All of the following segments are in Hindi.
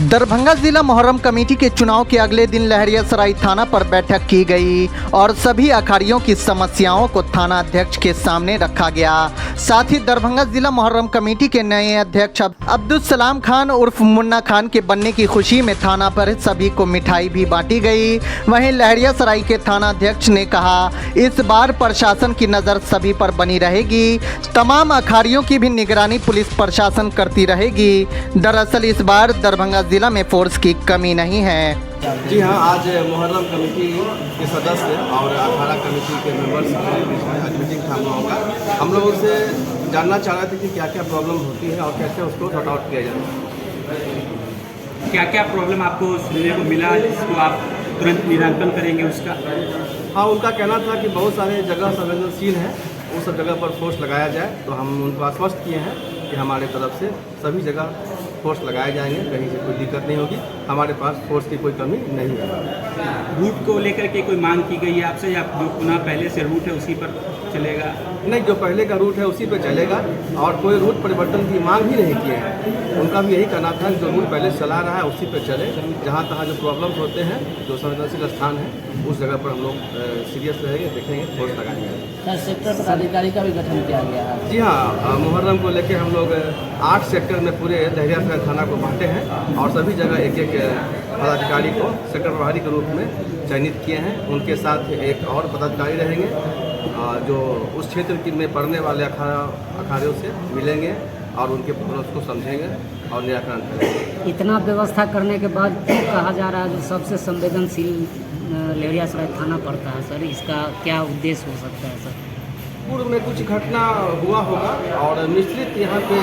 दरभंगा जिला मुहर्रम कमेटी के चुनाव के अगले दिन लहरियासराय थाना पर बैठक की गई और सभी अखाड़ियों की समस्याओं को थाना अध्यक्ष के सामने रखा गया। साथ ही दरभंगा जिला मुहर्रम कमेटी के नए अध्यक्ष अब्दुल सलाम खान उर्फ मुन्ना खान के बनने की खुशी में थाना पर सभी को मिठाई भी बांटी गई। वहीं लहरियासराय के थाना अध्यक्ष ने कहा, इस बार प्रशासन की नज़र सभी पर बनी रहेगी। तमाम अखाड़ियों की भी निगरानी पुलिस प्रशासन करती रहेगी। दरअसल इस बार दरभंगा जिला में फोर्स की कमी नहीं है। जी हाँ, आज मुहर्रम कमेटी के सदस्य और अखाड़ा कमेटी के मेंबर्स आज मीटिंग था हम लोगों का। हम लोग उससे जानना चाह रहे थे कि क्या क्या प्रॉब्लम होती है और कैसे उसको सॉर्ट आउट किया जाए। क्या क्या प्रॉब्लम आपको सुनने को मिला जिसको आप तुरंत निराकरण करेंगे उसका? हाँ, उनका कहना था कि बहुत सारे जगह संवेदनशील हैं, उस सब जगह पर फोर्स लगाया जाए। तो हम उनको आश्वस्त किए हैं कि हमारे तरफ से सभी जगह फोर्स लगाए जाएंगे, कहीं से कोई दिक्कत नहीं होगी। हमारे पास फोर्स की कोई कमी नहीं है। रूट को लेकर के कोई मांग की गई है आपसे या जो पुनः पहले से रूट है उसी पर चलेगा? नहीं, जो पहले का रूट है उसी पर चलेगा और कोई रूट परिवर्तन की मांग भी नहीं किए हैं। उनका भी यही कहना था कि जो रूट पहले चला रहा है उसी पर चले। जहाँ तहाँ जो प्रॉब्लम्स होते हैं, जो संवेदनशील स्थान है, उस जगह पर हम लोग सीरियस रहेंगे, देखेंगे, फोर्स लगाएंगे। सेक्टर पदाधिकारी का भी गठन किया गया है। जी हाँ, मुहर्रम को लेकर हम लोग 8 सेक्टर में पूरे लहरियासराय थाना को बांटे हैं और सभी जगह एक एक पदाधिकारी को सेक्टर प्रभारी के रूप में चयनित किए हैं। उनके साथ एक और पदाधिकारी रहेंगे जो उस क्षेत्र में पढ़ने वाले अखाड़ियों से मिलेंगे और उनके प्रॉब्लम्स को समझेंगे और निराकरण करेंगे। इतना व्यवस्था करने के बाद क्यों कहा जा रहा है जो सबसे संवेदनशील लहरियासराय थाना पड़ता है सर? इसका क्या उद्देश्य हो सकता है सर? पूर्व में कुछ घटना हुआ होगा और मिश्रित यहाँ पे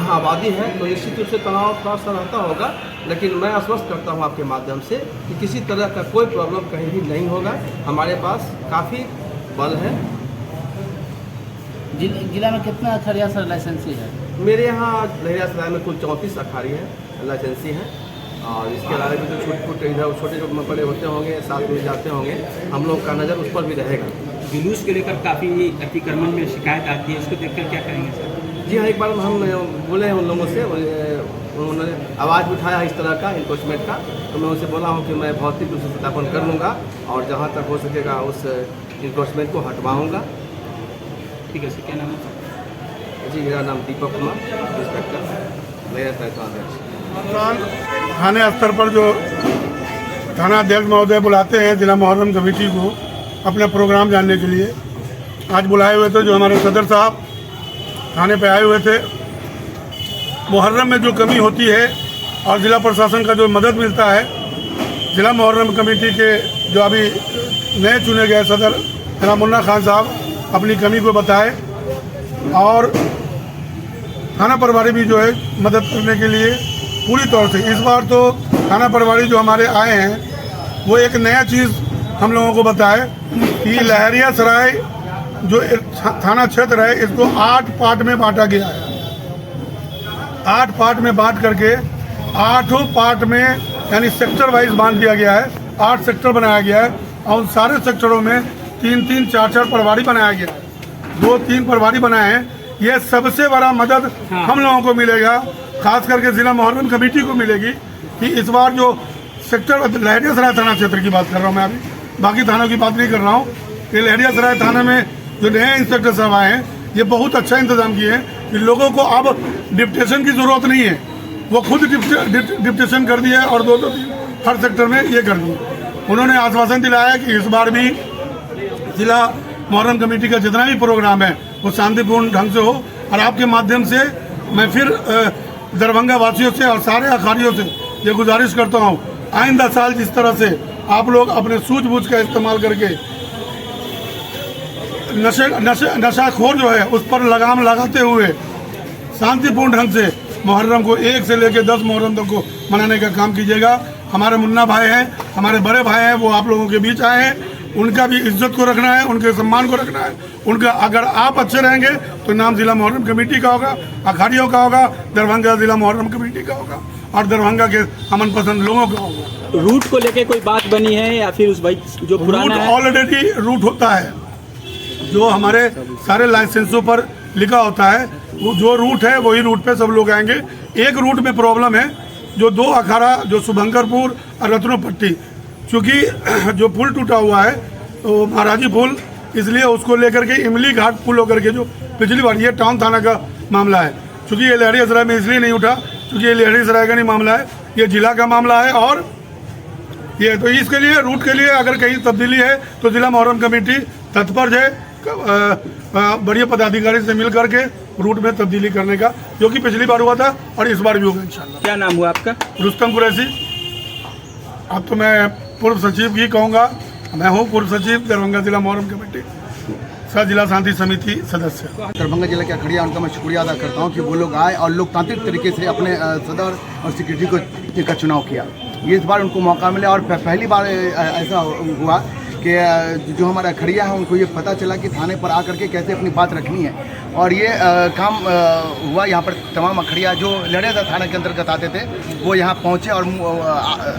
आबादी है, तो निश्चित रूप से तनाव थोड़ा सा रहता होगा। लेकिन मैं आश्वस्त करता हूँ आपके माध्यम से कि किसी तरह का कोई प्रॉब्लम कहीं भी नहीं होगा। हमारे पास काफ़ी बल है। जिला में कितना अखाड़िया सर लाइसेंसी है? मेरे यहाँ लहरियासराय में कुल 34 अखाड़ी हैं, लाइसेंसी हैं। और इसके अलावा भी जो छोटे इधर छोटे जो बड़े होते होंगे, साथ में जाते होंगे, हम लोग का नज़र उस पर भी रहेगा। जुलूस को लेकर काफ़ी अतिक्रमण में शिकायत आती है, इसको देखकर क्या करेंगे सर? जी हाँ, एक बार हम बोले हैं उन लोगों से, उन्होंने आवाज़ भी उठाया इस तरह का इन्क्रोचमेंट का। तो मैं उनसे बोला हूँ कि मैं भौतिक रूप से सत्यापन कर लूँगा और जहाँ तक हो सकेगा उस इन्क्रोचमेंट को हटवाऊँगा। ठीक है सर, क्या नाम है? जी, मेरा नाम दीपक कुमार, इंस्पेक्टर लहरियासराय थाना अध्यक्ष। थाने स्तर पर जो थाना अध्यक्ष महोदय बुलाते हैं जिला मुहर्रम कमेटी को अपना प्रोग्राम जानने के लिए, आज बुलाए हुए थे। जो हमारे सदर साहब थाने पे आए हुए थे। मुहर्रम में जो कमी होती है और ज़िला प्रशासन का जो मदद मिलता है, जिला मुहर्रम कमेटी के जो अभी नए चुने गए सदर जनाब मुन्ना खान साहब अपनी कमी को बताए और थाना प्रभारी भी जो है मदद करने के लिए पूरी तौर से। इस बार तो थाना प्रभारी जो हमारे आए हैं वो एक नया चीज़ हम लोगों को बताए कि लहरियासराय जो थाना क्षेत्र है इसको 8 पार्ट में बांटा गया है। 8 पार्ट में बांट करके 8 पार्ट में यानी सेक्टर वाइज बांट दिया गया है। 8 सेक्टर बनाया गया है और उन सारे सेक्टरों में 3-3, 4-4 प्रभारी बनाया गया है। 2-3 प्रभारी बनाए हैं। ये सबसे बड़ा मदद हम लोगों को मिलेगा, खास करके जिला मुहर्रम कमेटी को मिलेगी कि इस बार जो सेक्टर लहरियासराय थाना क्षेत्र की बात कर रहा हूँ मैं, अभी बाकी थानों की बात नहीं कर रहा हूँ। ये लहरियासराय थाने में जो नए इंस्पेक्टर साहब आए हैं, ये बहुत अच्छा इंतजाम किए हैं कि लोगों को अब डिप्टेशन की ज़रूरत नहीं है। वो खुद डिप्टेशन कर दिया है और 2-2-3 हर सेक्टर में ये कर दिए। उन्होंने आश्वासन दिलाया कि इस बार भी जिला मुहर्रम कमेटी का जितना भी प्रोग्राम है वो शांतिपूर्ण ढंग से हो। और आपके माध्यम से मैं फिर दरभंगा वासियों से और सारे अखाड़ियों से ये गुजारिश करता हूँ, आइंदा साल जिस तरह से आप लोग अपने सूझबूझ का इस्तेमाल करके नशाखोर जो है उस पर लगाम लगाते हुए शांतिपूर्ण ढंग से मुहर्रम को 1 से लेकर 10 मुहर्रम तक को मनाने का काम कीजिएगा। हमारे मुन्ना भाई हैं, हमारे बड़े भाई हैं, वो आप लोगों के बीच आए हैं। उनका भी इज्जत को रखना है, उनके सम्मान को रखना है। उनका अगर आप अच्छे रहेंगे तो नाम जिला मुहर्रम कमेटी का होगा, अखाड़ियों का होगा, दरभंगा जिला मुहर्रम कमेटी का होगा और दरभंगा के अमन पसंद लोगों का होगा। रूट को लेकर कोई बात बनी है या फिर उस भाई जो पुराना है? ऑलरेडी रूट होता है, जो हमारे सारे लाइसेंसों पर लिखा होता है, वो जो रूट है वही रूट पे सब लोग आएंगे। एक रूट में प्रॉब्लम है जो 2 अखाड़ा जो शुभंकरपुर और रत्नोपट्टी, चूँकि जो पुल टूटा हुआ है तो महाराजी पुल, इसलिए उसको लेकर के इमली घाट पुल होकर के जो पिछली बार, ये टाउन थाना का मामला है। चूँकि ये लहरियासराय में इसलिए नहीं उठा क्योंकि ये लहरियासराय का नहीं मामला है, ये जिला का मामला है। और ये तो इसके लिए रूट के लिए अगर कहीं तब्दीली है तो जिला मुहर्रम कमेटी तत्पर है बड़े पदाधिकारी से मिल करके रूट में तब्दीली करने का, जो कि पिछली बार हुआ था और इस बार भी होगा इंशाल्लाह। क्या नाम हुआ आपका? रुस्तम कुरैशी। अब तो मैं पूर्व सचिव ही कहूँगा, मैं हूँ पूर्व सचिव दरभंगा जिला मुहर्रम कमेटी, सह जिला शांति समिति सदस्य। दरभंगा जिला के अखड़िया, उनका मैं शुक्रिया अदा करता हूँ कि वो लोग आए और लोकतांत्रिक तरीके से अपने सदर और सेक्रेटरी का चुनाव किया। ये इस बार उनको मौका मिला और पहली बार ऐसा हुआ कि जो हमारा अखड़िया है उनको ये पता चला कि थाने पर आकर के कैसे अपनी बात रखनी है। और ये काम हुआ। यहाँ पर तमाम अखड़िया जो लहरियासराय थाने के अंतर्गत आते थे वो यहाँ पहुँचे और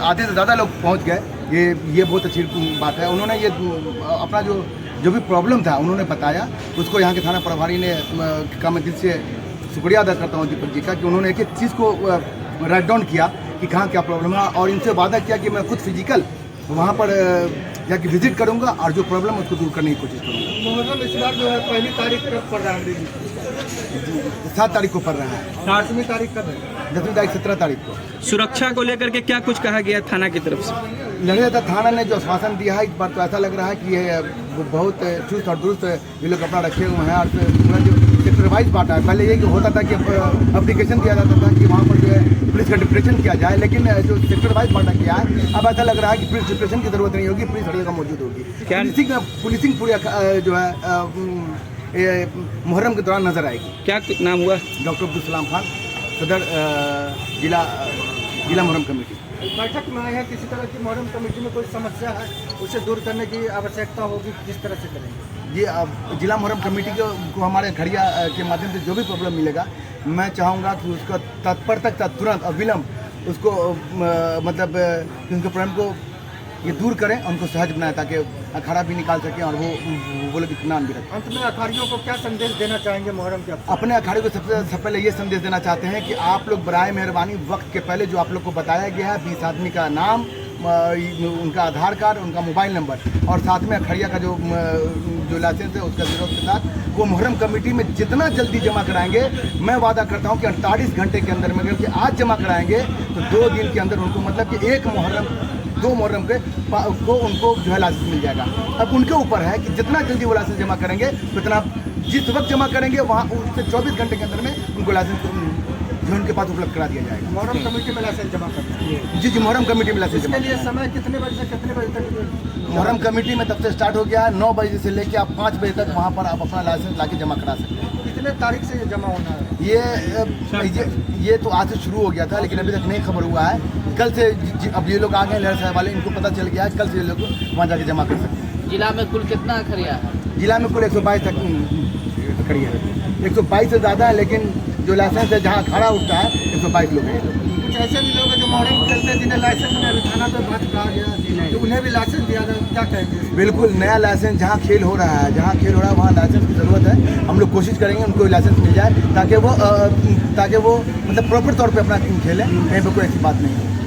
आधे से ज़्यादा लोग पहुँच गए। ये बहुत अच्छी बात है। उन्होंने ये अपना जो भी प्रॉब्लम था उन्होंने बताया, उसको यहाँ के थाना प्रभारी ने का मैं दिल से शुक्रिया अदा करता हूँ दीपक जी का कि उन्होंने एक एक चीज़ को राइट डाउन किया कि कहाँ क्या प्रॉब्लम है, और इनसे वादा किया कि मैं खुद फिजिकल वहाँ पर जाके विजिट करूँगा और जो प्रॉब्लम है उसको दूर करने की कोशिश करूँगा। मुहर्रम इस बार जो है पहली तारीख कब पड़ रहा है? 7 तारीख को पड़ रहा है। 8वीं तारीख कब है? 10वीं तारीख 17 तारीख को। सुरक्षा को लेकर के क्या कुछ कहा गया थाना की तरफ से? लहरियासराय थाना ने जो आश्वासन दिया है, इस बार तो ऐसा लग रहा है कि ये बहुत चुस्त और दुरुस्त ये लोग अपना रखे हुए हैं। और पूरा जो सेक्टर वाइज बांटा है, पहले ये होता था कि अप्लीकेशन दिया जाता था कि वहाँ पर जो है पुलिस का डिप्रेशन किया जाए, लेकिन जो सेक्टर वाइज बांटा किया है अब ऐसा लग रहा है कि पुलिस डिप्रेशन की जरूरत नहीं होगी, पुलिस हर जगह मौजूद होगी। पुलिसिंग पूरी जो है मुहर्रम के दौरान नजर आएगी। क्या नाम हुआ? डॉक्टर अब्दुल सलाम खान, सदर जिला मुहर्रम कमेटी। बैठक में आए हैं, किसी तरह की मुहर्रम कमेटी में कोई समस्या है उसे दूर करने की आवश्यकता होगी, किस तरह से करेंगे? ये जिला मुहर्रम कमेटी को हमारे खड़िया के माध्यम से जो भी प्रॉब्लम मिलेगा, मैं चाहूँगा कि उसका तत्परता तुरंत अविलंब उसको मतलब उनके प्रॉब्लम को ये दूर करें, उनको सहज बनाएं ताकि अखाड़ा भी निकाल सकें और वो लोग इत्मीनान भी रखें। अंत में अखाड़ियों को क्या संदेश देना चाहेंगे मुहर्रम के? अपने अखाड़े को सबसे पहले ये संदेश देना चाहते हैं कि आप लोग बराए मेहरबानी वक्त के पहले जो आप लोग को बताया गया है 20 आदमी का नाम, उनका आधार कार्ड, उनका मोबाइल नंबर और साथ में अखड़िया का जो लाइसेंस है उसका जीरो के साथ वो मुहर्रम कमेटी में जितना जल्दी जमा कराएंगे, मैं वादा करता हूं कि 48 घंटे के अंदर में, क्योंकि आज जमा कराएंगे तो 2 दिन के अंदर उनको मतलब कि 1 मुहर्रम 2 मुहर्रम को उनको जो है लाइसेंस मिल जाएगा। अब उनके ऊपर है कि जितना जल्दी वो लाइसेंस जमा करेंगे उतना, जिस वक्त जमा करेंगे वहाँ उससे 24 घंटे के अंदर में उनको लाइसेंस जो उनके पास उपलब्ध करा दिया जाएगा। मुहर्रम कमेटी में लाइसेंस जमा करना है? जी मुहर्रम कमेटी में लाइसेंस जमा। इसके लिए समय कितने बजे से कितने बजे तक? मुहर्रम कमेटी में तब से स्टार्ट हो गया है 9 बजे से लेके आप 5 बजे तक वहाँ पर आप अपना लाइसेंस लाके जमा करा सकते हैं। कितने तारीख से ये जमा होना है? ये तो आज से शुरू हो गया था, लेकिन अभी तक नहीं खबर हुआ है। कल से अब ये लोग आ गए लहरियासराय वाले, इनको पता चल गया है, कल से ये लोग वहाँ जाके जमा कर सकते हैं। जिला में कुल कितना अखड़िया है? जिला में कुल 122 तक अखड़िया है। 122 से ज़्यादा है, लेकिन जो लाइसेंस है जहाँ खड़ा उठता है 122 लोग हैं। कुछ ऐसे भी लोग हैं जो मुहर्रम खेलते हैं जिन्हें लाइसेंस में अभी थाना पे बात कहा गया, तो उन्हें भी लाइसेंस दिया जाए, क्या कहेंगे? बिल्कुल, नया लाइसेंस जहाँ खेल हो रहा है वहाँ लाइसेंस की ज़रूरत है। हम लोग कोशिश करेंगे उनको लाइसेंस मिल जाए ताकि वो मतलब प्रॉपर तौर पे अपना खेलें, कहीं पर कोई ऐसी बात नहीं है।